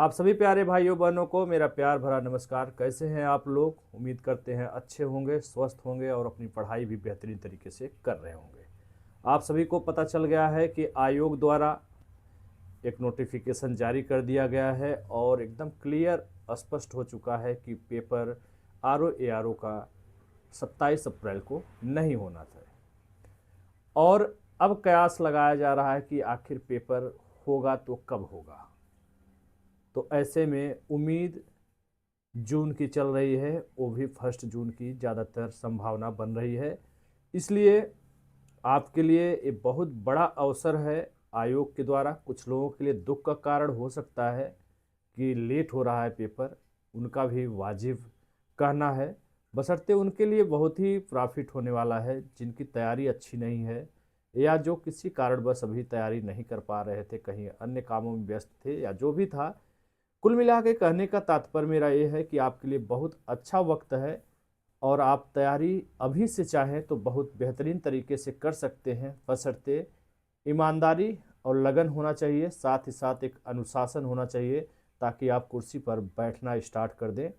आप सभी प्यारे भाइयों बहनों को मेरा प्यार भरा नमस्कार। कैसे हैं आप लोग? उम्मीद करते हैं अच्छे होंगे, स्वस्थ होंगे और अपनी पढ़ाई भी बेहतरीन तरीके से कर रहे होंगे। आप सभी को पता चल गया है कि आयोग द्वारा एक नोटिफिकेशन जारी कर दिया गया है और एकदम क्लियर स्पष्ट हो चुका है कि पेपर आरओ का 27 अप्रैल को नहीं होना था। और अब कयास लगाया जा रहा है कि आखिर पेपर होगा तो कब होगा। तो ऐसे में उम्मीद जून की चल रही है, वो भी 1 जून की ज़्यादातर संभावना बन रही है। इसलिए आपके लिए ये बहुत बड़ा अवसर है। आयोग के द्वारा कुछ लोगों के लिए दुख का कारण हो सकता है कि लेट हो रहा है पेपर, उनका भी वाजिब कहना है। बशर्ते उनके लिए बहुत ही प्रॉफिट होने वाला है जिनकी तैयारी अच्छी नहीं है या जो किसी कारणवश अभी तैयारी नहीं कर पा रहे थे, कहीं अन्य कामों में व्यस्त थे या जो भी था। कुल मिला के कहने का तात्पर्य मेरा ये है कि आपके लिए बहुत अच्छा वक्त है और आप तैयारी अभी से चाहें तो बहुत बेहतरीन तरीके से कर सकते हैं। बशर्ते ईमानदारी और लगन होना चाहिए, साथ ही साथ एक अनुशासन होना चाहिए ताकि आप कुर्सी पर बैठना स्टार्ट कर दें।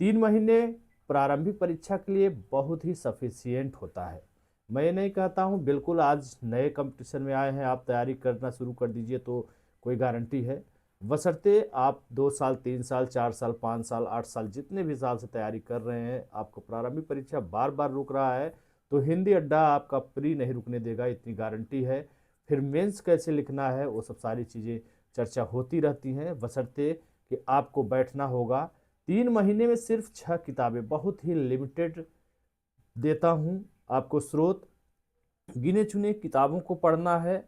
3 महीने प्रारंभिक परीक्षा के लिए बहुत ही सफिशियंट होता है। मैं ये नहीं कहता हूँ बिल्कुल आज नए कंपटीशन में आए हैं आप तैयारी करना शुरू कर दीजिए तो कोई गारंटी है। बशर्ते आप 2 साल 3 साल 4 साल 5 साल 8 साल जितने भी साल से तैयारी कर रहे हैं, आपको प्रारंभिक परीक्षा बार बार रुक रहा है तो हिंदी अड्डा आपका प्री नहीं रुकने देगा, इतनी गारंटी है। फिर मेंस कैसे लिखना है वो सब सारी चीज़ें चर्चा होती रहती हैं, बशर्ते कि आपको बैठना होगा। 3 महीने में सिर्फ 6 किताबें, बहुत ही लिमिटेड देता हूँ आपको स्रोत। गिने चुने किताबों को पढ़ना है,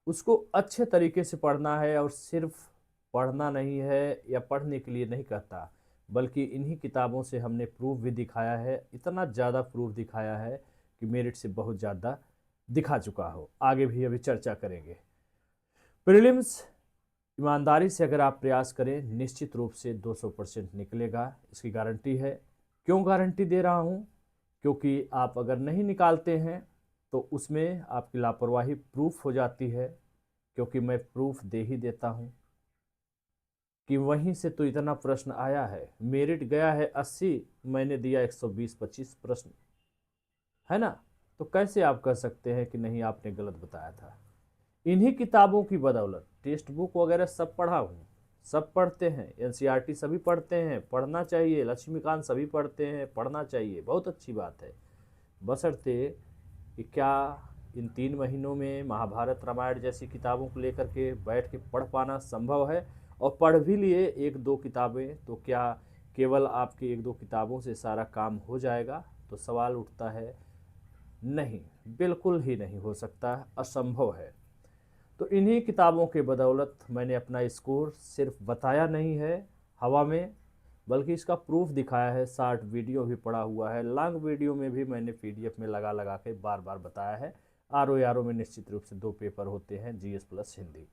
उसको अच्छे तरीके से पढ़ना है और सिर्फ पढ़ना नहीं है या पढ़ने के लिए नहीं कहता, बल्कि इन्हीं किताबों से हमने प्रूफ भी दिखाया है। इतना ज़्यादा प्रूफ दिखाया है कि मेरिट से बहुत ज़्यादा दिखा चुका हो। आगे भी अभी चर्चा करेंगे। प्रीलिम्स ईमानदारी से अगर आप प्रयास करें निश्चित रूप से 200% निकलेगा, इसकी गारंटी है। क्यों गारंटी दे रहा हूँ? क्योंकि आप अगर नहीं निकालते हैं तो उसमें आपकी लापरवाही प्रूफ हो जाती है, क्योंकि मैं प्रूफ दे ही देता हूँ कि वहीं से तो इतना प्रश्न आया है। मेरिट गया है 80, मैंने दिया 120-25 प्रश्न, है ना? तो कैसे आप कह सकते हैं कि नहीं आपने गलत बताया था? इन्हीं किताबों की बदौलत टेक्स्ट बुक वगैरह सब पढ़ा हूँ, सब पढ़ते हैं, एनसीईआरटी सभी पढ़ते हैं, पढ़ना चाहिए। लक्ष्मीकांत सभी पढ़ते हैं, पढ़ना चाहिए, बहुत अच्छी बात है। बशर्ते कि क्या इन 3 महीनों में महाभारत रामायण जैसी किताबों को लेकर के बैठ के पढ़ पाना संभव है? और पढ़ भी लिए 1-2 किताबें तो क्या केवल आपकी 1-2 किताबों से सारा काम हो जाएगा? तो सवाल उठता है, नहीं, बिल्कुल ही नहीं हो सकता, असंभव है। तो इन्हीं किताबों के बदौलत मैंने अपना स्कोर सिर्फ बताया नहीं है हवा में, बल्कि इसका प्रूफ दिखाया है। 60 वीडियो भी पड़ा हुआ है, लॉन्ग वीडियो में भी मैंने पीडीएफ में लगा लगा के बार बार बताया है। आरओ में निश्चित रूप से 2 पेपर होते हैं, जीएस प्लस हिंदी।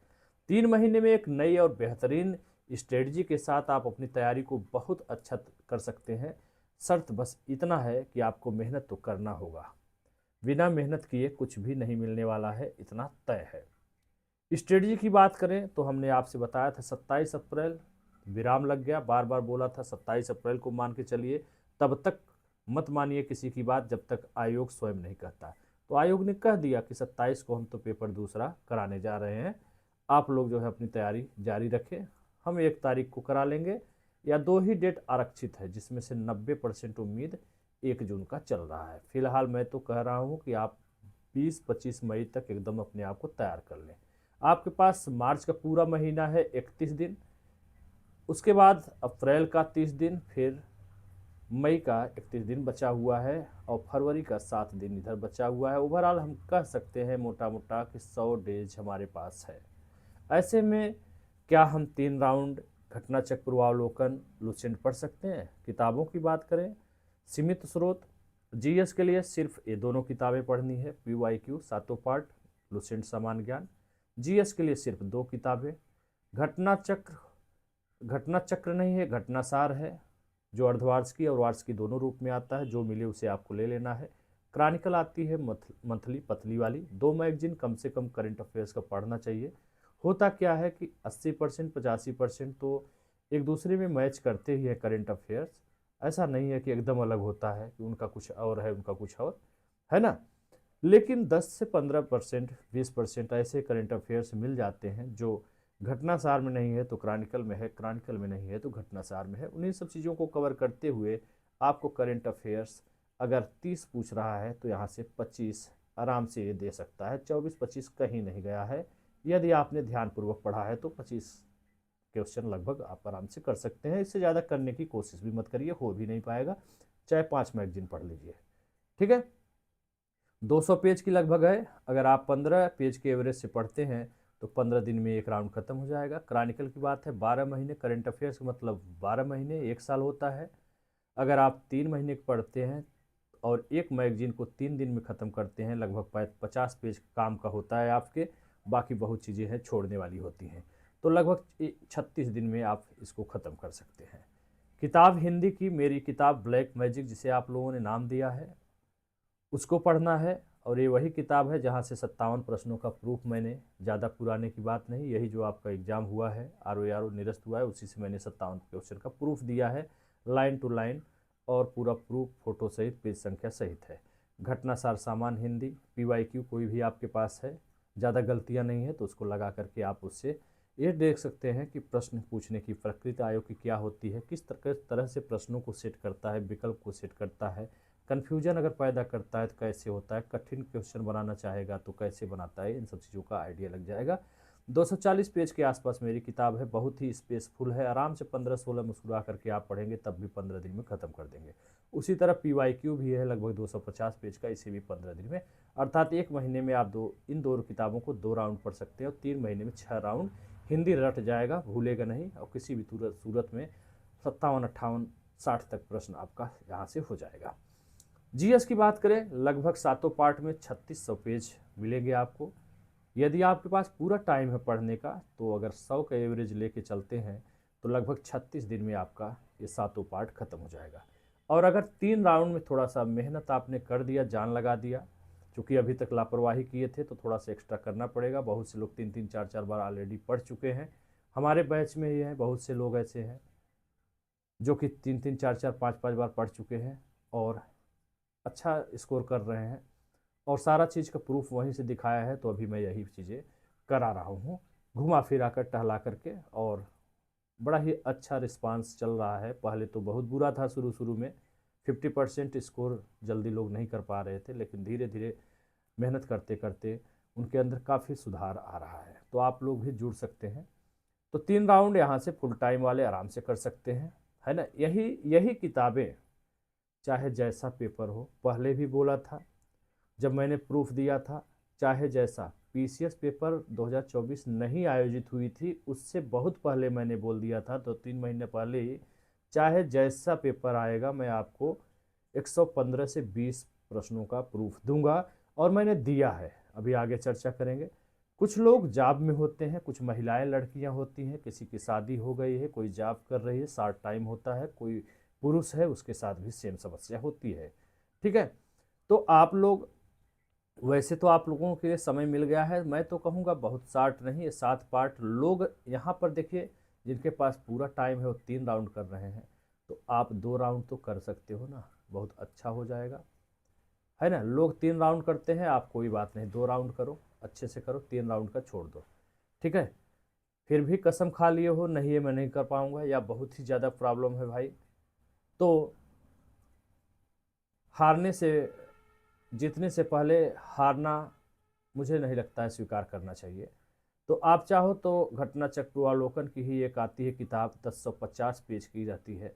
3 महीने में एक नई और बेहतरीन स्ट्रेटजी के साथ आप अपनी तैयारी को बहुत अच्छा कर सकते हैं। शर्त बस इतना है कि आपको मेहनत तो करना होगा, बिना मेहनत किए कुछ भी नहीं मिलने वाला है, इतना तय है। स्ट्रेटजी की बात करें तो हमने आपसे बताया था 27 अप्रैल, विराम लग गया, बार बार बोला था 27 अप्रैल को मान के चलिए। तब तक मत मानिए किसी की बात जब तक आयोग स्वयं नहीं कहता। तो आयोग ने कह दिया कि 27 को हम तो पेपर दूसरा कराने जा रहे हैं, आप लोग जो है अपनी तैयारी जारी रखें। हम 1 तारीख को करा लेंगे, या 2 ही डेट आरक्षित है जिसमें से 90% उम्मीद 1 जून का चल रहा है। फिलहाल मैं तो कह रहा हूँ कि आप 20-25 मई तक एकदम अपने आप को तैयार कर लें। आपके पास मार्च का पूरा महीना है 31 दिन, उसके बाद अप्रैल का 30 दिन, फिर मई का 31 दिन बचा हुआ है और फरवरी का 7 दिन इधर बचा हुआ है। ओवरऑल हम कह सकते हैं मोटा मोटा कि 100 डेज हमारे पास है। ऐसे में क्या हम 3 राउंड घटना चक्र पूर्वावलोकन लुसेंट पढ़ सकते हैं? किताबों की बात करें, सीमित स्रोत, जीएस के लिए सिर्फ ये दोनों किताबें पढ़नी है, पीवाईक्यू 7 पार्ट, लुसेंट सामान्य ज्ञान। जीएस के लिए सिर्फ 2 किताबें, घटना चक्र, घटना चक्र नहीं है, घटनासार है, जो अर्धवार्षिकी और वार्षिकी दोनों रूप में आता है, जो मिले उसे आपको ले लेना है। क्रॉनिकल आती है मंथली पतली वाली, 2 मैगजीन कम से कम करंट अफेयर्स का पढ़ना चाहिए। होता क्या है कि 80% 85% तो एक दूसरे में मैच करते ही है करंट अफेयर्स। ऐसा नहीं है कि एकदम अलग होता है कि उनका कुछ और है उनका कुछ और है ना। लेकिन 10 से 15%, 20% ऐसे करंट अफेयर्स मिल जाते हैं जो घटनासार में नहीं है तो क्रॉनिकल में है, क्रॉनिकल में नहीं है तो घटनासार में है। उन्हीं सब चीज़ों को कवर करते हुए आपको करंट अफेयर्स अगर 30 पूछ रहा है तो यहाँ से 25 आराम से ये दे सकता है। 24-25 कहीं नहीं गया है। यदि आपने ध्यानपूर्वक पढ़ा है तो 25 क्वेश्चन लगभग आप आराम से कर सकते हैं। इससे ज़्यादा करने की कोशिश भी मत करिए, हो भी नहीं पाएगा। चाहे 5 मैगजीन पढ़ लीजिए, ठीक है। 200 पेज की लगभग है। अगर आप 15 पेज के एवरेज से पढ़ते हैं तो 15 दिन में एक राउंड खत्म हो जाएगा। क्रॉनिकल की बात है 12 महीने, करंट अफेयर्स का मतलब 12 महीने, एक साल होता है। अगर आप 3 महीने पढ़ते हैं और एक मैगजीन को 3 दिन में ख़त्म करते हैं, लगभग 50 पेज काम का होता है आपके। बाकी बहुत चीज़ें हैं छोड़ने वाली होती हैं, तो लगभग 36 दिन में आप इसको ख़त्म कर सकते हैं। किताब हिंदी की मेरी किताब ब्लैक मैजिक, जिसे आप लोगों ने नाम दिया है, उसको पढ़ना है। और ये वही किताब है जहाँ से 57 प्रश्नों का प्रूफ मैंने, ज़्यादा पुराने की बात नहीं, यही जो आपका एग्ज़ाम हुआ है RO निरस्त हुआ है, उसी से मैंने 57 क्वेश्चन का प्रूफ दिया है, लाइन टू लाइन। और पूरा प्रूफ फोटो सहित, पेज संख्या सहित है। घटनासार सामान्य हिंदी PYQ कोई भी आपके पास है, ज़्यादा गलतियाँ नहीं है तो उसको लगा करके आप उससे ये देख सकते हैं कि प्रश्न पूछने की प्रकृति आयोग की क्या होती है, किस तरह से प्रश्नों को सेट करता है, विकल्प को सेट करता है, कन्फ्यूजन अगर पैदा करता है तो कैसे होता है, कठिन क्वेश्चन बनाना चाहेगा तो कैसे बनाता है, इन सब चीज़ों का आइडिया लग जाएगा। 240 पेज के आसपास मेरी किताब है, बहुत ही स्पेसफुल है। आराम से 15-16 मुस्कुरा करके आप पढ़ेंगे तब भी 15 दिन में ख़त्म कर देंगे। उसी तरह PYQ भी है लगभग 250 पेज का, इसे भी 15 दिन में, अर्थात एक महीने में आप इन दो किताबों को 2 राउंड पढ़ सकते हैं और 3 महीने में 6 राउंड। हिंदी रट जाएगा, भूलेगा नहीं, और किसी भी सूरत में 57, 58, 60 तक प्रश्न आपका यहाँ से हो जाएगा। GS की बात करें, लगभग 7 पार्ट में 3600 पेज मिलेंगे आपको। यदि आपके पास पूरा टाइम है पढ़ने का तो अगर 100 का एवरेज लेके चलते हैं तो लगभग 36 दिन में आपका ये 7 पार्ट खत्म हो जाएगा। और अगर 3 राउंड में थोड़ा सा मेहनत आपने कर दिया, जान लगा दिया, क्योंकि अभी तक लापरवाही किए थे तो थोड़ा सा एक्स्ट्रा करना पड़ेगा। बहुत से लोग 3-3, 4-4 बार ऑलरेडी पढ़ चुके हैं। हमारे बैच में ये हैं, बहुत से लोग ऐसे हैं जो कि 3-3, 4-4, 5-5 बार पढ़ चुके हैं और अच्छा स्कोर कर रहे हैं। और सारा चीज़ का प्रूफ वहीं से दिखाया है, तो अभी मैं यही चीज़ें करा रहा हूँ, घुमा फिरा कर, टहला करके। और बड़ा ही अच्छा रिस्पांस चल रहा है। पहले तो बहुत बुरा था शुरू शुरू में, 50% स्कोर जल्दी लोग नहीं कर पा रहे थे, लेकिन धीरे धीरे मेहनत करते करते उनके अंदर काफ़ी सुधार आ रहा है। तो आप लोग भी जुड़ सकते हैं। तो 3 राउंड यहाँ से फुल टाइम वाले आराम से कर सकते हैं, है ना। यही यही किताबें चाहे जैसा पेपर हो, पहले भी बोला था जब मैंने प्रूफ दिया था, चाहे जैसा PCS पेपर 2024 नहीं आयोजित हुई थी उससे बहुत पहले मैंने बोल दिया था, 2-3 महीने पहले ही, चाहे जैसा पेपर आएगा मैं आपको 115 से 20 प्रश्नों का प्रूफ दूंगा। और मैंने दिया है, अभी आगे चर्चा करेंगे। कुछ लोग जॉब में होते हैं, कुछ महिलाएं लड़कियां होती हैं, किसी की शादी हो गई है, कोई जॉब कर रही है, शार्ट टाइम होता है, कोई पुरुष है उसके साथ भी सेम समस्या होती है, ठीक है। तो आप लोग, वैसे तो आप लोगों के लिए समय मिल गया है, मैं तो कहूँगा बहुत शार्ट नहीं, 7 पार्ट लोग यहाँ पर देखिए, जिनके पास पूरा टाइम है वो 3 राउंड कर रहे हैं, तो आप 2 राउंड तो कर सकते हो ना, बहुत अच्छा हो जाएगा, है ना। लोग 3 राउंड करते हैं, आप कोई बात नहीं 2 राउंड करो, अच्छे से करो, 3 राउंड का छोड़ दो, ठीक है। फिर भी कसम खा लिए हो नहीं ये मैं नहीं कर पाऊँगा, या बहुत ही ज़्यादा प्रॉब्लम है भाई, तो हारने से, जीतने से पहले हारना मुझे नहीं लगता है स्वीकार करना चाहिए। तो आप चाहो तो घटना चक्रावलोकन की ही एक आती है किताब, 1050 पेज की रहती है,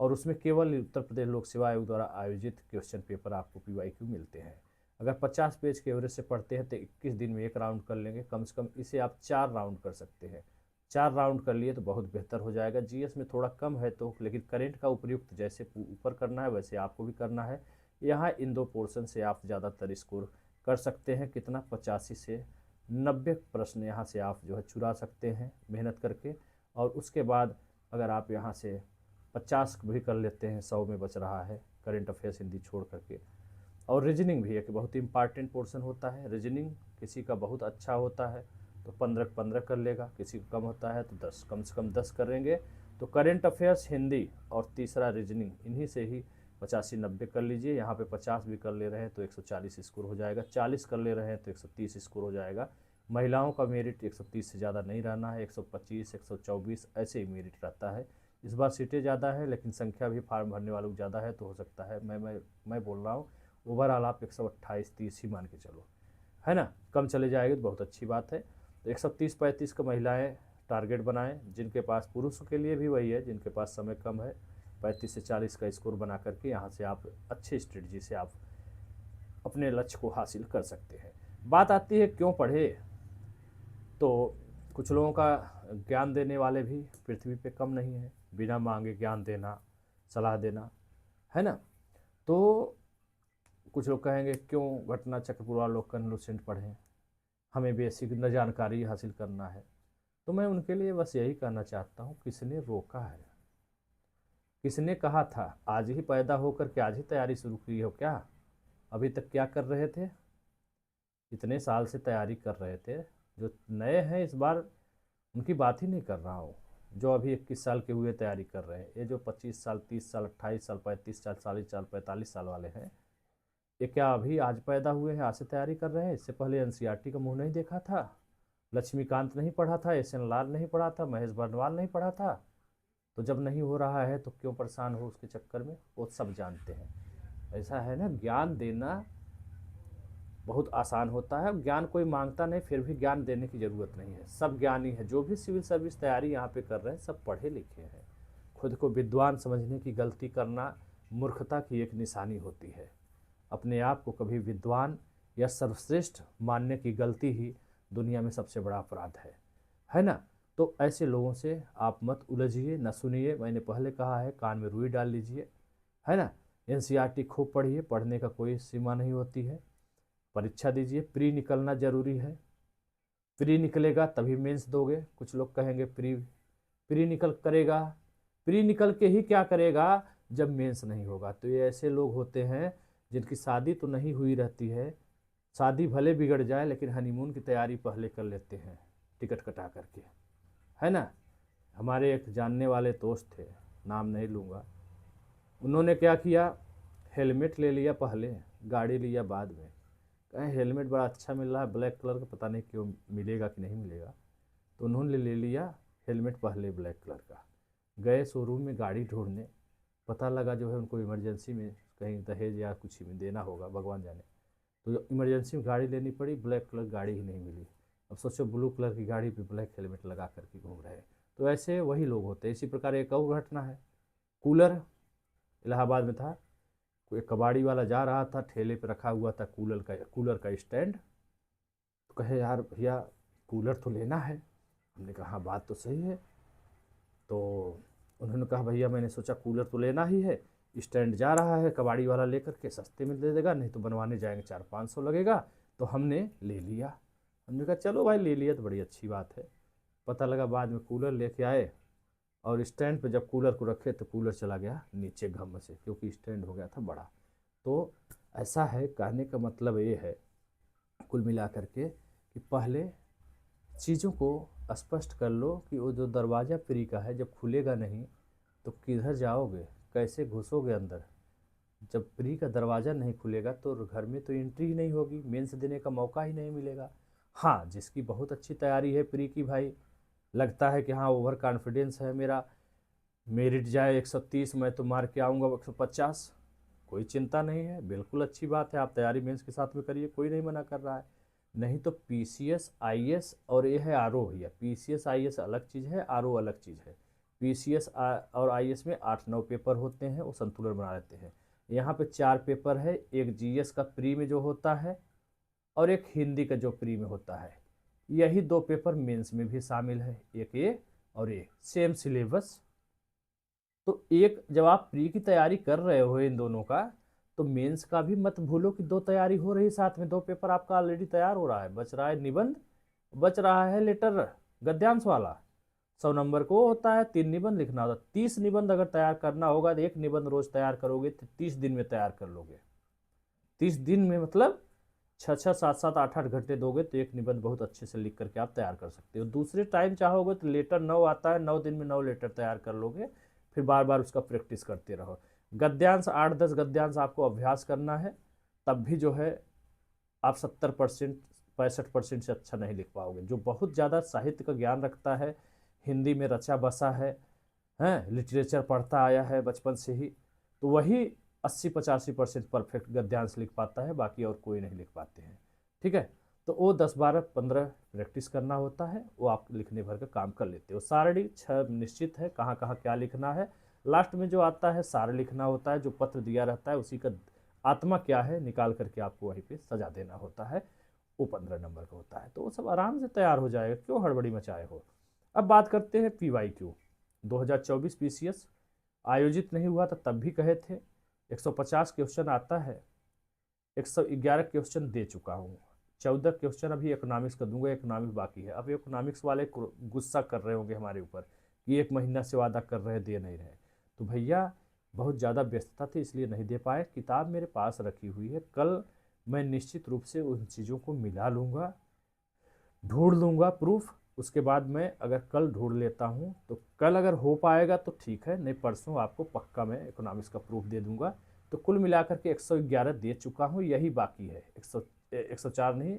और उसमें केवल उत्तर प्रदेश लोक सेवा आयोग द्वारा आयोजित क्वेश्चन पेपर आपको PYQ मिलते हैं। अगर 50 पेज के एवरेज से पढ़ते हैं तो 21 दिन में एक राउंड कर लेंगे, कम से कम इसे आप 4 राउंड कर सकते हैं। 4 राउंड कर लिए तो बहुत बेहतर हो जाएगा। GS में थोड़ा कम है तो, लेकिन करेंट का उपयुक्त जैसे ऊपर करना है वैसे आपको भी करना है। यहाँ इन 2 पोर्शन से आप ज़्यादातर स्कोर कर सकते हैं। कितना, 85 से 90 प्रश्न यहाँ से आप जो है चुरा सकते हैं मेहनत करके। और उसके बाद अगर आप यहाँ से 50 भी कर लेते हैं, 100 में बच रहा है करेंट अफेयर्स हिंदी छोड़ करके। और रीजनिंग भी एक बहुत इंपॉर्टेंट पोर्शन होता है, रीजनिंग किसी का बहुत अच्छा होता है तो 15 कर लेगा, किसी को कम होता है तो 10, कम से कम 10 करेंगे। तो करेंट अफेयर्स, हिंदी और तीसरा रीजनिंग, इन्हीं से ही 85-90 कर लीजिए। यहाँ पे 50 भी कर ले रहे हैं तो 140 स्कोर हो जाएगा, 40 कर ले रहे हैं तो 130 स्कोर हो जाएगा। महिलाओं का मेरिट 130 से ज़्यादा नहीं रहना है, 125, 124 ऐसे ही मेरिट रहता है। इस बार सीटें ज़्यादा है लेकिन संख्या भी फार्म भरने वालों की ज़्यादा है, तो हो सकता है मैं बोल रहा हूँ ओवरऑल आप 128-30 ही मान के चलो, है ना। कम चले जाएगी तो बहुत अच्छी बात है। तो 130-35 का महिलाएं टारगेट बनाएं, जिनके पास, पुरुषों के लिए भी वही है, जिनके पास समय कम है, 35 से 40 का स्कोर बना करके यहाँ से आप अच्छे स्ट्रेटजी से आप अपने लक्ष्य को हासिल कर सकते हैं। बात आती है क्यों पढ़े, तो कुछ लोगों का ज्ञान देने वाले भी पृथ्वी पे कम नहीं है, बिना मांगे ज्ञान देना, सलाह देना, है ना। तो कुछ लोग कहेंगे क्यों घटना चक्र पूर्वावलोकन लुसेंट पढ़ें, हमें बेसिक जानकारी हासिल करना है। तो मैं उनके लिए बस यही कहना चाहता हूँ, किसने रोका है, किसने कहा था, आज ही पैदा होकर के आज ही तैयारी शुरू की हो क्या? अभी तक क्या कर रहे थे? इतने साल से तैयारी कर रहे थे। जो नए हैं इस बार उनकी बात ही नहीं कर रहा हूँ, जो अभी 21 साल के हुए तैयारी कर रहे हैं। ये जो 25 साल, 30 साल, 28 साल, 35 साल, 40 साल, 45 साल वाले हैं, ये क्या अभी आज पैदा हुए हैं, आज से तैयारी कर रहे हैं? इससे पहले एनसीईआरटी का मुंह नहीं देखा था, लक्ष्मीकांत नहीं पढ़ा था, एस एन लाल नहीं पढ़ा था, महेश बर्नवाल नहीं पढ़ा था? तो जब नहीं हो रहा है तो क्यों परेशान हो उसके चक्कर में, वो सब जानते हैं। ऐसा है ना, ज्ञान देना बहुत आसान होता है, ज्ञान कोई मांगता नहीं, फिर भी ज्ञान देने की ज़रूरत नहीं है। सब ज्ञानी है, जो भी सिविल सर्विस तैयारी यहाँ पे कर रहे हैं सब पढ़े लिखे हैं। खुद को विद्वान समझने की गलती करना मूर्खता की एक निशानी होती है। अपने आप को कभी विद्वान या सर्वश्रेष्ठ मानने की गलती ही दुनिया में सबसे बड़ा अपराध है ना। तो ऐसे लोगों से आप मत उलझिए, न सुनिए। मैंने पहले कहा है, कान में रुई डाल लीजिए, है ना। एनसीईआरटी खूब पढ़िए, पढ़ने का कोई सीमा नहीं होती है। परीक्षा दीजिए, प्री निकलना ज़रूरी है, प्री निकलेगा तभी मेंस दोगे। कुछ लोग कहेंगे प्री प्री निकल करेगा, प्री निकल के ही क्या करेगा जब मेंस नहीं होगा। तो ये ऐसे लोग होते हैं जिनकी शादी तो नहीं हुई रहती है, शादी भले बिगड़ जाए लेकिन हनीमून की तैयारी पहले कर लेते हैं टिकट कटा करके, है ना। हमारे एक जानने वाले दोस्त थे, नाम नहीं लूँगा, उन्होंने क्या किया, हेलमेट ले लिया पहले, गाड़ी लिया बाद में। कहें हेलमेट बड़ा अच्छा मिल रहा है ब्लैक कलर का, पता नहीं क्यों, मिलेगा कि नहीं मिलेगा। तो उन्होंने ले लिया हेलमेट पहले ब्लैक कलर का, गए शोरूम में गाड़ी ढूंढने, पता लगा जो है उनको इमरजेंसी में कहीं दहेज या कुछ में देना होगा, भगवान जाने। तो इमरजेंसी में गाड़ी लेनी पड़ी, ब्लैक कलर गाड़ी ही नहीं मिली। अब सोचो ब्लू कलर की गाड़ी पे ब्लैक हेलमेट लगा करके घूम रहे हैं। तो ऐसे वही लोग होते हैं। इसी प्रकार एक और घटना है, कूलर इलाहाबाद में था, कोई कबाड़ी वाला जा रहा था, ठेले पे रखा हुआ था कूलर का स्टैंड। तो कहे यार भैया कूलर तो लेना है। हमने कहा हाँ बात तो सही है। तो उन्होंने कहा भैया मैंने सोचा कूलर तो लेना ही है, स्टैंड जा रहा है, कबाड़ी वाला लेकर के सस्ते में दे देगा, नहीं तो बनवाने जाएंगे 400-500 लगेगा। तो हमने ले लिया। हमने कहा चलो भाई ले लिया तो बड़ी अच्छी बात है। पता लगा बाद में कूलर लेके आए और स्टैंड पे जब कूलर को रखे तो कूलर चला गया नीचे घम से, क्योंकि स्टैंड हो गया था बड़ा। तो ऐसा है, कहने का मतलब ये है कुल मिला करके कि पहले चीज़ों को स्पष्ट कर लो कि वो जो दरवाज़ा प्री का है जब खुलेगा नहीं तो किधर जाओगे, कैसे घुसोगे अंदर। जब प्री का दरवाज़ा नहीं खुलेगा तो घर में तो एंट्री ही नहीं होगी, मेंस देने का मौका ही नहीं मिलेगा। हाँ, जिसकी बहुत अच्छी तैयारी है प्री की, भाई लगता है कि हाँ ओवर कॉन्फिडेंस है मेरा, मेरिट जाए 130 मैं तो मार के आऊँगा 150, कोई चिंता नहीं है, बिल्कुल अच्छी बात है। आप तैयारी मेंस के साथ में करिए, कोई नहीं मना कर रहा है। नहीं तो पीसीएस आईएएस और ये है आरओ, भैया पीसीएस आईएएस अलग चीज़ है, आरओ अलग चीज़ है। पीसीएस और आईएएस में 8-9 पेपर होते हैं, वो संतुलन बना लेते हैं। यहाँ पे 4 पेपर है, एक जीएस का प्री में जो होता है और एक हिंदी का जो प्री में होता है। यही 2 पेपर मेंस में भी शामिल है, एक ये और एक सेम सिलेबस। तो एक जब आप प्री की तैयारी कर रहे हो इन दोनों का, तो मेंस का भी मत भूलो कि 2 तैयारी हो रही साथ में, 2 पेपर आपका ऑलरेडी तैयार हो रहा है। बच रहा है निबंध, बच रहा है लेटर गद्यांश वाला, 100 नंबर को होता है, 3 निबंध लिखना होता है। 30 निबंध अगर तैयार करना होगा तो 1 निबंध रोज तैयार करोगे तो 30 दिन में तैयार कर लोगे। 30 दिन में मतलब छः 7-7 8-8 घंटे दोगे तो एक निबंध बहुत अच्छे से लिख करके आप तैयार कर सकते हो। दूसरे टाइम चाहोगे तो लेटर 9 आता है, 9 दिन में 9 लेटर तैयार कर लोगे, फिर बार बार उसका प्रैक्टिस करते रहो। गद्यांश 8-10 गद्यांश आपको अभ्यास करना है, तब भी जो है आप 70% 65% से अच्छा नहीं लिख पाओगे। जो बहुत ज़्यादा साहित्य का ज्ञान रखता है, हिंदी में रचा बसा है, हैं लिटरेचर पढ़ता आया है बचपन से ही, तो वही 80-85% परफेक्ट गद्यांश लिख पाता है, बाकी और कोई नहीं लिख पाते हैं। ठीक है, तो वो 10-12-15 प्रैक्टिस करना होता है, वो आप लिखने भर का काम कर लेते हो। सारणी 6 निश्चित है, कहाँ कहाँ क्या लिखना है। लास्ट में जो आता है सार लिखना होता है, जो पत्र दिया रहता है उसी का आत्मा क्या है निकाल करके आपको वहीं पे सजा देना होता है, वो 15 नंबर का होता है। तो वो सब आराम से तैयार हो जाएगा, क्यों हड़बड़ी मचाए हो। अब बात करते हैं PYQ। 2024 PCS आयोजित नहीं हुआ था तब भी कहे थे 150 क्वेश्चन आता है, 111 क्वेश्चन दे चुका हूँ, 14 क्वेश्चन अभी इकोनॉमिक्स का दूंगा, इकोनॉमिक्स बाकी है। अब इकोनॉमिक्स वाले गुस्सा कर रहे होंगे हमारे ऊपर कि 1 महीना से वादा कर रहे दे नहीं रहे। तो भैया बहुत ज़्यादा व्यस्तता थी इसलिए नहीं दे पाए। किताब मेरे पास रखी हुई है, कल मैं निश्चित रूप से उन चीज़ों को मिला लूँगा, ढूंढ लूँगा प्रूफ। उसके बाद मैं अगर कल ढूंढ लेता हूँ तो कल अगर हो पाएगा तो ठीक है, नहीं परसों आपको पक्का मैं इकोनॉमिक्स का प्रूफ दे दूंगा। तो कुल मिलाकर के 111 दे चुका हूँ, यही बाकी है 104 नहीं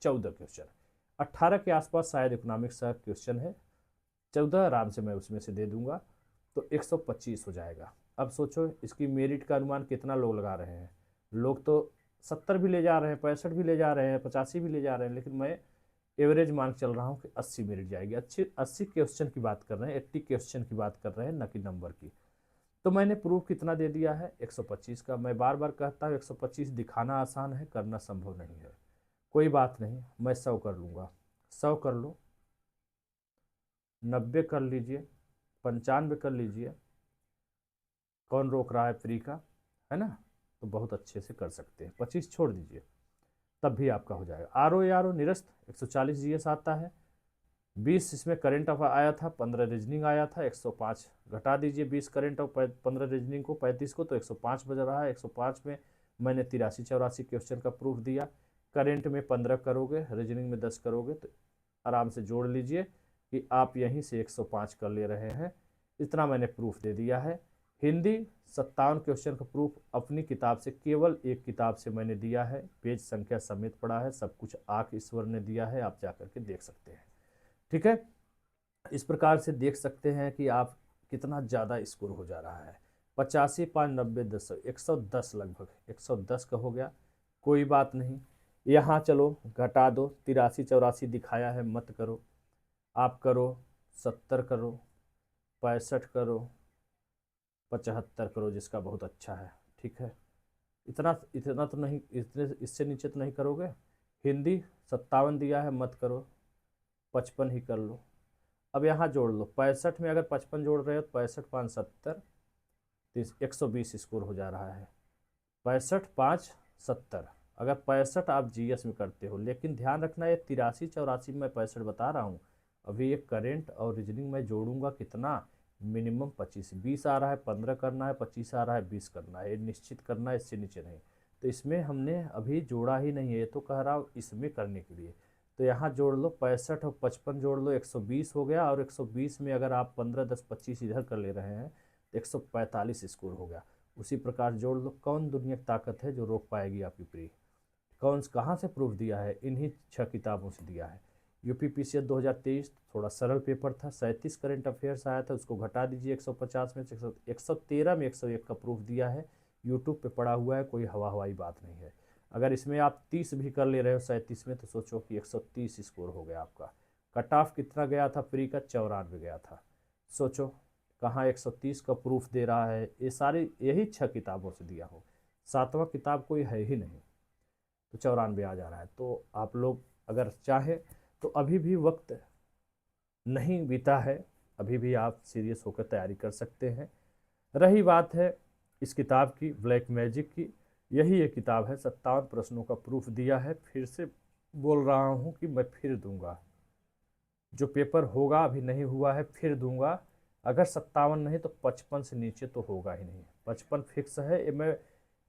14 क्वेश्चन। 18 के आसपास शायद इकोनॉमिक्स का क्वेश्चन है, 14 आराम से मैं उसमें से दे दूंगा, तो 125 हो जाएगा। अब सोचो इसकी मेरिट का अनुमान कितना लोग लगा रहे हैं। लोग तो 70 भी ले जा रहे हैं, 65 भी ले जा रहे हैं, 85 भी ले जा रहे हैं, लेकिन मैं एवरेज मान चल रहा हूँ कि 80 मेरिट जाएगी। अच्छी 80 क्वेश्चन की बात कर रहे हैं, 80 क्वेश्चन की बात कर रहे हैं, न कि नंबर की। तो मैंने प्रूफ कितना दे दिया है 125 का। मैं बार बार कहता हूँ 125 दिखाना आसान है, करना संभव नहीं है। कोई बात नहीं, मैं 100 कर लूँगा। 100 कर लो, 90 कर लीजिए, 95 कर लीजिए, कौन रोक रहा है फ्री का, है ना। तो बहुत अच्छे से कर सकते हैं, 25 छोड़ दीजिए तब भी आपका हो जाएगा। RO निरस्त 140 GS आता है, 20 इसमें करेंट ऑफ आया था, 15 रीजनिंग आया था, 105 घटा दीजिए 20 करेंट ऑफ 15 रीजनिंग को 35 को, तो 105 बज रहा है। 105 में मैंने 83-84 क्वेश्चन का प्रूफ दिया। करेंट में 15 करोगे, रीजनिंग में 10 करोगे, तो आराम से जोड़ लीजिए कि आप यहीं से 105 कर ले रहे हैं। इतना मैंने प्रूफ दे दिया है। हिंदी 57 क्वेश्चन का प्रूफ अपनी किताब से, केवल एक किताब से मैंने दिया है, पेज संख्या समेत पड़ा है, सब कुछ आक ईश्वर ने दिया है, आप जाकर के देख सकते हैं। ठीक है, इस प्रकार से देख सकते हैं कि आप कितना ज़्यादा स्कोर हो जा रहा है। 85 5 90 10 110 लगभग 110 का हो गया। कोई बात नहीं, यहाँ चलो घटा दो, 83-84 दिखाया है, मत करो, आप करो 70 करो, 65 करो, 75 करो, जिसका बहुत अच्छा है। ठीक है, इतना इतना तो नहीं, इतने इससे नीचे तो नहीं करोगे। हिंदी 57 दिया है, मत करो, 55 ही कर लो। अब यहाँ जोड़ लो, 65 में अगर 55 जोड़ रहे हो तो 65 5 70, तो 120 स्कोर हो जा रहा है। 65 5 70, अगर 65 आप GS में करते हो, लेकिन ध्यान रखना ये 83-84 में मैं 65 बता रहा हूँ। अभी ये करेंट और रीजनिंग में जोड़ूंगा कितना, मिनिमम 25, 20 आ रहा है 15 करना है, 25 आ रहा है 20 करना है, ये निश्चित करना है, इससे नीचे नहीं। तो इसमें हमने अभी जोड़ा ही नहीं है, ये तो कह रहा हूँ इसमें करने के लिए। तो यहाँ जोड़ लो, 65 और 55 जोड़ लो, 120 हो गया। और 120 में अगर आप 15 10 25 इधर कर ले रहे हैं तो 145 स्कोर हो गया। उसी प्रकार जोड़ लो, कौन दुनिया की ताकत है जो रोक पाएगी आपकी प्री। कौन कहाँ से प्रूफ दिया है, इन्हीं 6 किताबों से दिया है। UP PCS 2023 थोड़ा सरल पेपर था, 37 करंट अफेयर्स आया था, उसको घटा दीजिए 150 में, 113 में 101 का प्रूफ दिया है, यूट्यूब पे पड़ा हुआ है, कोई हवाई बात नहीं है। अगर इसमें आप 30 भी कर ले रहे हो 37 में, तो सोचो कि 130 स्कोर हो गया आपका। कट ऑफ कितना गया था प्री का, 94 गया था। सोचो कहाँ 130 का प्रूफ दे रहा है। ये सारी यही 6 किताबों से दिया हो, 7वां किताब कोई है ही नहीं, तो 94 आ जा रहा है। तो आप लोग अगर चाहे तो अभी भी वक्त नहीं बीता है, अभी भी आप सीरियस होकर तैयारी कर सकते हैं। रही बात है इस किताब की, ब्लैक मैजिक की, यही एक किताब है, 57 प्रश्नों का प्रूफ दिया है। फिर से बोल रहा हूँ कि मैं फिर दूंगा, जो पेपर होगा अभी नहीं हुआ है फिर दूंगा। अगर 57 नहीं तो 55 से नीचे तो होगा ही नहीं, 55 फिक्स है, ये मैं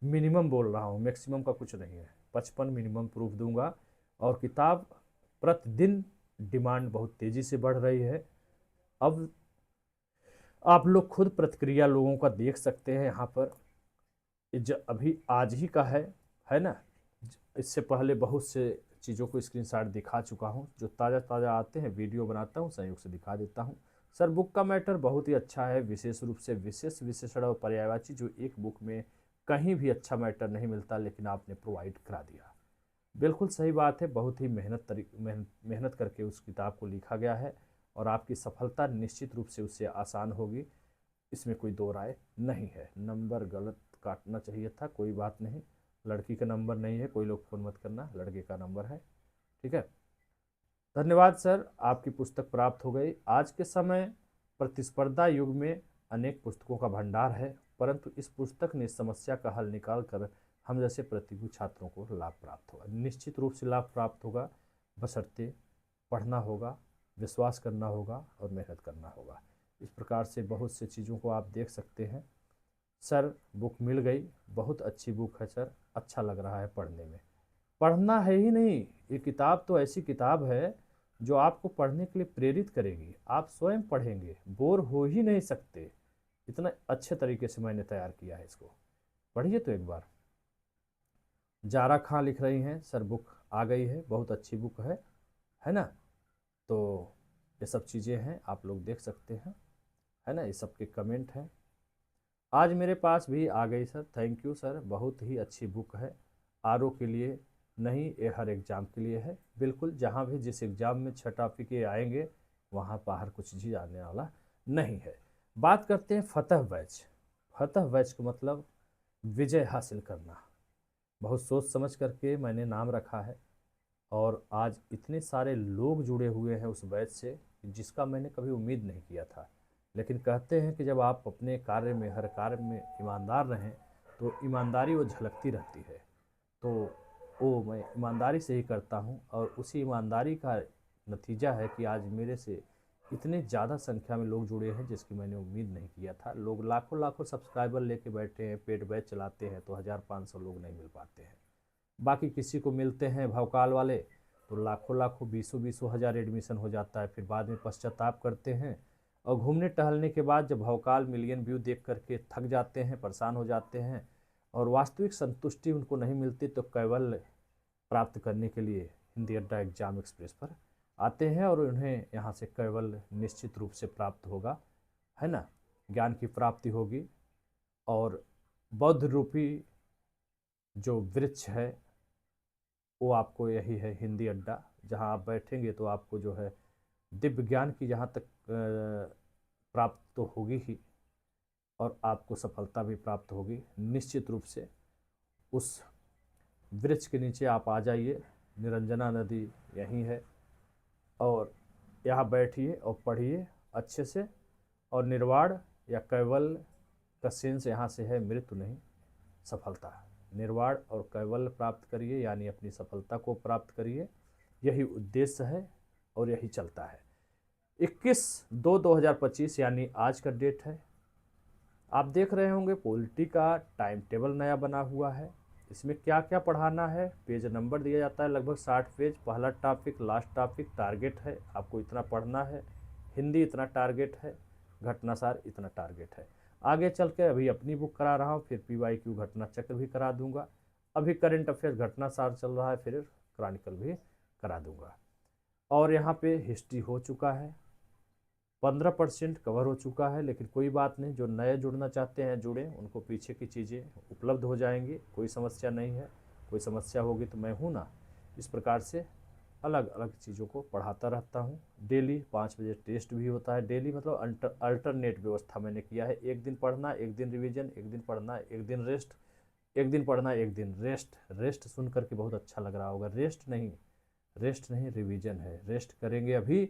मिनिमम बोल रहा हूँ, मैक्सिमम का कुछ नहीं है। 55 मिनिमम प्रूफ दूंगा। और किताब प्रतिदिन डिमांड बहुत तेज़ी से बढ़ रही है। अब आप लोग खुद प्रतिक्रिया लोगों का देख सकते हैं यहाँ पर। अभी आज ही का है ना। इससे पहले बहुत से चीज़ों को स्क्रीनशॉट दिखा चुका हूँ। जो ताज़ा ताज़ा आते हैं वीडियो बनाता हूँ, संयोग से दिखा देता हूँ। सर बुक का मैटर बहुत ही अच्छा है, विशेष रूप से विशेष विशेषण और पर्यायवाची, जो एक बुक में कहीं भी अच्छा मैटर नहीं मिलता, लेकिन आपने प्रोवाइड करा दिया। बिल्कुल सही बात है। बहुत ही मेहनत करके उस किताब को लिखा गया है और आपकी सफलता निश्चित रूप से उससे आसान होगी, इसमें कोई दो राय नहीं है। नंबर गलत काटना चाहिए था, कोई बात नहीं। लड़की का नंबर नहीं है, कोई लोग फ़ोन मत करना, लड़के का नंबर है। ठीक है, धन्यवाद सर, आपकी पुस्तक प्राप्त हो गई। आज के समय प्रतिस्पर्धा युग में अनेक पुस्तकों का भंडार है, परंतु इस पुस्तक ने समस्या का हल निकाल कर हम जैसे प्रतिकूल छात्रों को लाभ प्राप्त होगा। निश्चित रूप से लाभ प्राप्त होगा, बशर्ते पढ़ना होगा, विश्वास करना होगा और मेहनत करना होगा। इस प्रकार से बहुत से चीज़ों को आप देख सकते हैं। सर बुक मिल गई, बहुत अच्छी बुक है सर, अच्छा लग रहा है पढ़ने में। पढ़ना है ही नहीं, ये किताब तो ऐसी किताब है जो आपको पढ़ने के लिए प्रेरित करेगी। आप स्वयं पढ़ेंगे, बोर हो ही नहीं सकते। इतना अच्छे तरीके से मैंने तैयार किया है इसको, पढ़िए तो एक बार। जारा खां लिख रही हैं, सर बुक आ गई है, बहुत अच्छी बुक है ना। तो ये सब चीज़ें हैं, आप लोग देख सकते हैं, है ना। ये सब के कमेंट हैं। आज मेरे पास भी आ गई सर, थैंक यू सर, बहुत ही अच्छी बुक है। आरओ के लिए नहीं, ये हर एग्ज़ाम के लिए है। बिल्कुल, जहाँ भी जिस एग्ज़ाम में 6 टॉपिक के आएंगे वहाँ बाहर कुछ चीज़ आने वाला नहीं है। बात करते हैं फतह बैच। फतह बैच का मतलब विजय हासिल करना। बहुत सोच समझ करके मैंने नाम रखा है और आज इतने सारे लोग जुड़े हुए हैं उस बैच से, जिसका मैंने कभी उम्मीद नहीं किया था। लेकिन कहते हैं कि जब आप अपने कार्य में, हर कार्य में ईमानदार रहें तो ईमानदारी वो झलकती रहती है। तो वो मैं ईमानदारी से ही करता हूँ और उसी ईमानदारी का नतीजा है कि आज मेरे से इतने ज़्यादा संख्या में लोग जुड़े हैं, जिसकी मैंने उम्मीद नहीं किया था। लोग लाखों लाखों सब्सक्राइबर लेके बैठे हैं, पेड बैच चलाते हैं, तो 1500 लोग नहीं मिल पाते हैं। बाकी किसी को मिलते हैं भवकाल वाले तो लाखों लाखों, बीसों बीसों हज़ार एडमिशन हो जाता है। फिर बाद में पश्चाताप करते हैं और घूमने टहलने के बाद जब भवकाल मिलियन व्यू देख करके थक जाते हैं, परेशान हो जाते हैं और वास्तविक संतुष्टि उनको नहीं मिलती, तो कैवल्य प्राप्त करने के लिए हिंदी अड्डा एग्जाम एक्सप्रेस पर आते हैं और उन्हें यहाँ से कैवल्य निश्चित रूप से प्राप्त होगा, है ना। ज्ञान की प्राप्ति होगी और बौद्ध रूपी जो वृक्ष है वो आपको यही है, हिंदी अड्डा। जहाँ आप बैठेंगे तो आपको जो है दिव्य ज्ञान की जहाँ तक प्राप्त तो होगी ही, और आपको सफलता भी प्राप्त होगी निश्चित रूप से। उस वृक्ष के नीचे आप आ जाइए, निरंजना नदी यहीं है, और यहाँ बैठिए और पढ़िए अच्छे से। और निर्वाण या कैवल्य का सेंस यहाँ से है मृत्यु नहीं, सफलता। निर्वाण और कैवल्य प्राप्त करिए, यानी अपनी सफलता को प्राप्त करिए, यही उद्देश्य है और यही चलता है। 21/2/2025 यानी आज का डेट है। आप देख रहे होंगे पॉलिटी का टाइम टेबल नया बना हुआ है। इसमें क्या क्या पढ़ाना है, पेज नंबर दिया जाता है, लगभग 60 पेज। पहला टॉपिक, लास्ट टॉपिक, टारगेट है, आपको इतना पढ़ना है। हिंदी इतना टारगेट है, घटनासार इतना टारगेट है। आगे चल के अभी अपनी बुक करा रहा हूँ, फिर PYQ घटना चक्र भी करा दूंगा। अभी करंट अफेयर घटनासार चल रहा है, फिर क्रॉनिकल भी करा दूंगा। और यहाँ पे हिस्ट्री हो चुका है, 15% कवर हो चुका है। लेकिन कोई बात नहीं, जो नए जुड़ना चाहते हैं जुड़ें, उनको पीछे की चीज़ें उपलब्ध हो जाएंगी, कोई समस्या नहीं है। कोई समस्या होगी तो मैं हूँ ना। इस प्रकार से अलग अलग चीज़ों को पढ़ाता रहता हूँ। डेली 5 बजे टेस्ट भी होता है। डेली मतलब अल्टरनेट व्यवस्था मैंने किया है, एक दिन पढ़ना, एक दिन रिवीजन, एक दिन पढ़ना, एक दिन रेस्ट, एक दिन पढ़ना, एक दिन रेस्ट। रेस्ट सुन करके बहुत अच्छा लग रहा होगा, रेस्ट नहीं रिवीजन है। रेस्ट करेंगे अभी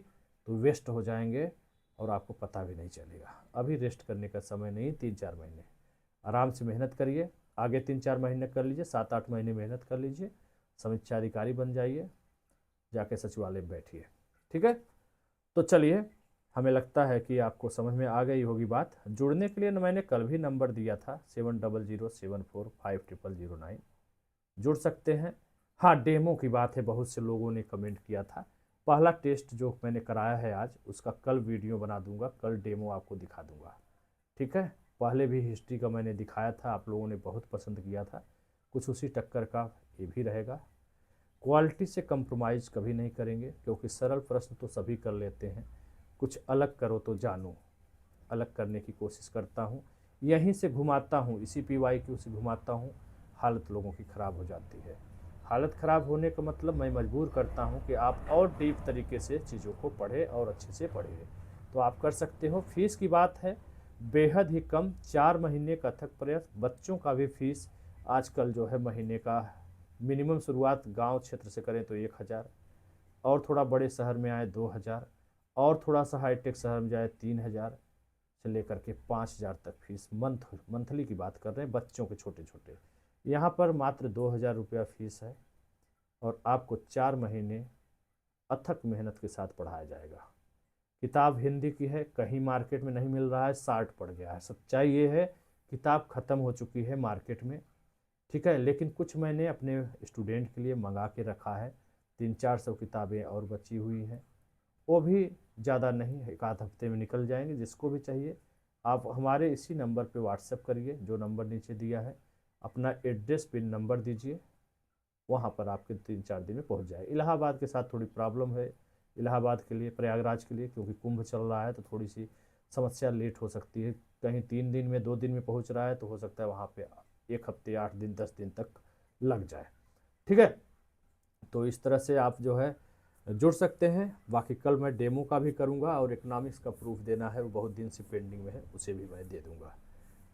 तो वेस्ट हो जाएंगे और आपको पता भी नहीं चलेगा। अभी रेस्ट करने का समय नहीं, 3-4 महीने आराम से मेहनत करिए। आगे 3-4 महीने कर लीजिए, 7-8 महीने मेहनत कर लीजिए, समीक्षा अधिकारी बन जाइए, जाके सचिवालय में बैठिए। ठीक है, तो चलिए, हमें लगता है कि आपको समझ में आ गई होगी बात। जुड़ने के लिए मैंने कल भी नंबर दिया था 7007450009, जुड़ सकते हैं। हाँ, डेमो की बात है, बहुत से लोगों ने कमेंट किया था। पहला टेस्ट जो मैंने कराया है आज, उसका कल वीडियो बना दूंगा, कल डेमो आपको दिखा दूंगा। ठीक है। पहले भी हिस्ट्री का मैंने दिखाया था, आप लोगों ने बहुत पसंद किया था, कुछ उसी टक्कर का ये भी रहेगा। क्वालिटी से कंप्रोमाइज़ कभी नहीं करेंगे, क्योंकि सरल प्रश्न तो सभी कर लेते हैं, कुछ अलग करो तो जानो। अलग करने की कोशिश करता हूँ, यहीं से घुमाता हूँ, इसी PYQ से घुमाता हूँ, हालत लोगों की ख़राब हो जाती है। हालत ख़राब होने का मतलब मैं मजबूर करता हूँ कि आप और डीप तरीके से चीज़ों को पढ़ें और अच्छे से पढ़िए। तो आप कर सकते हो। फीस की बात है, बेहद ही कम, 4 महीने का अथक प्रयास। बच्चों का भी फीस आजकल जो है महीने का मिनिमम शुरुआत गांव क्षेत्र से करें तो 1,000, और थोड़ा बड़े शहर में आए 2,000, और थोड़ा सा हाईटेक शहर में जाए 3,000 से लेकर के 5,000 तक फीस मंथली की बात कर रहे हैं, बच्चों के छोटे छोटे। यहाँ पर मात्र 2,000 रुपया फीस है, और आपको 4 महीने अथक मेहनत के साथ पढ़ाया जाएगा। किताब हिंदी की है, कहीं मार्केट में नहीं मिल रहा है, शार्ट पड़ गया है। सच्चाई ये है, किताब ख़त्म हो चुकी है मार्केट में। ठीक है, लेकिन कुछ मैंने अपने स्टूडेंट के लिए मंगा के रखा है, 300-400 किताबें और बची हुई हैं। वो भी ज़्यादा नहीं, एक आध हफ्ते में निकल जाएंगे। जिसको भी चाहिए आप हमारे इसी नंबर पे व्हाट्सएप करिए, जो नंबर नीचे दिया है, अपना एड्रेस पिन नंबर दीजिए, वहाँ पर आपके 3-4 दिन में पहुँच जाए। इलाहाबाद के साथ थोड़ी प्रॉब्लम है, इलाहाबाद के लिए, प्रयागराज के लिए, क्योंकि कुंभ चल रहा है तो थोड़ी सी समस्या लेट हो सकती है। कहीं 3 दिन में 2 दिन में पहुँच रहा है तो हो सकता है वहाँ पे 1 हफ्ते, 8 दिन, 10 दिन तक लग जाए। ठीक है, तो इस तरह से आप जो है जुड़ सकते हैं। बाकी कल मैं डेमो का भी करूँगा, और इकोनॉमिक्स का प्रूफ देना है, वो बहुत दिन से पेंडिंग में है, उसे भी मैं दे दूँगा।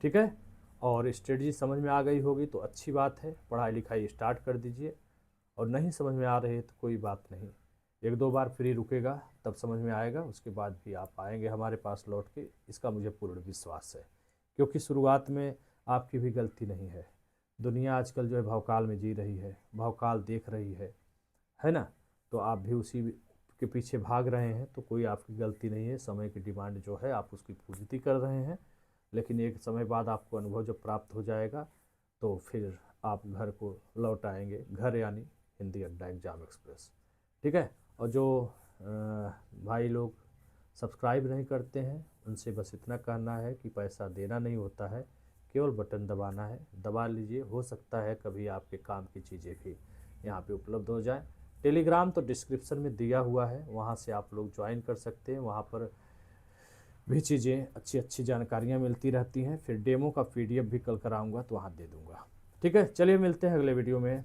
ठीक है, और स्ट्रेटजी समझ में आ गई होगी तो अच्छी बात है, पढ़ाई लिखाई स्टार्ट कर दीजिए। और नहीं समझ में आ रही है तो कोई बात नहीं, 1-2 बार फ्री रुकेगा तब समझ में आएगा, उसके बाद भी आप आएंगे हमारे पास लौट के, इसका मुझे पूर्ण विश्वास है। क्योंकि शुरुआत में आपकी भी गलती नहीं है। दुनिया आजकल जो है भवकाल में जी रही है, भवकाल देख रही है ना। तो आप भी उसी के पीछे भाग रहे हैं, तो कोई आपकी गलती नहीं है। समय की डिमांड जो है आप उसकी पूर्ति कर रहे हैं, लेकिन एक समय बाद आपको अनुभव जब प्राप्त हो जाएगा तो फिर आप घर को लौट आएंगे, घर यानी हिंदी अड्डा एग्जाम एक्सप्रेस। ठीक है, और जो भाई लोग सब्सक्राइब नहीं करते हैं, उनसे बस इतना कहना है कि पैसा देना नहीं होता है, केवल बटन दबाना है, दबा लीजिए। हो सकता है कभी आपके काम की चीज़ें भी यहाँ पे उपलब्ध हो जाए। टेलीग्राम तो डिस्क्रिप्शन में दिया हुआ है, वहाँ से आप लोग ज्वाइन कर सकते हैं, वहाँ पर भी चीज़ें अच्छी अच्छी जानकारियाँ मिलती रहती हैं। फिर डेमो का PDF भी कल कराऊँगा तो वहाँ दे दूँगा। ठीक है, चलिए मिलते हैं अगले वीडियो में।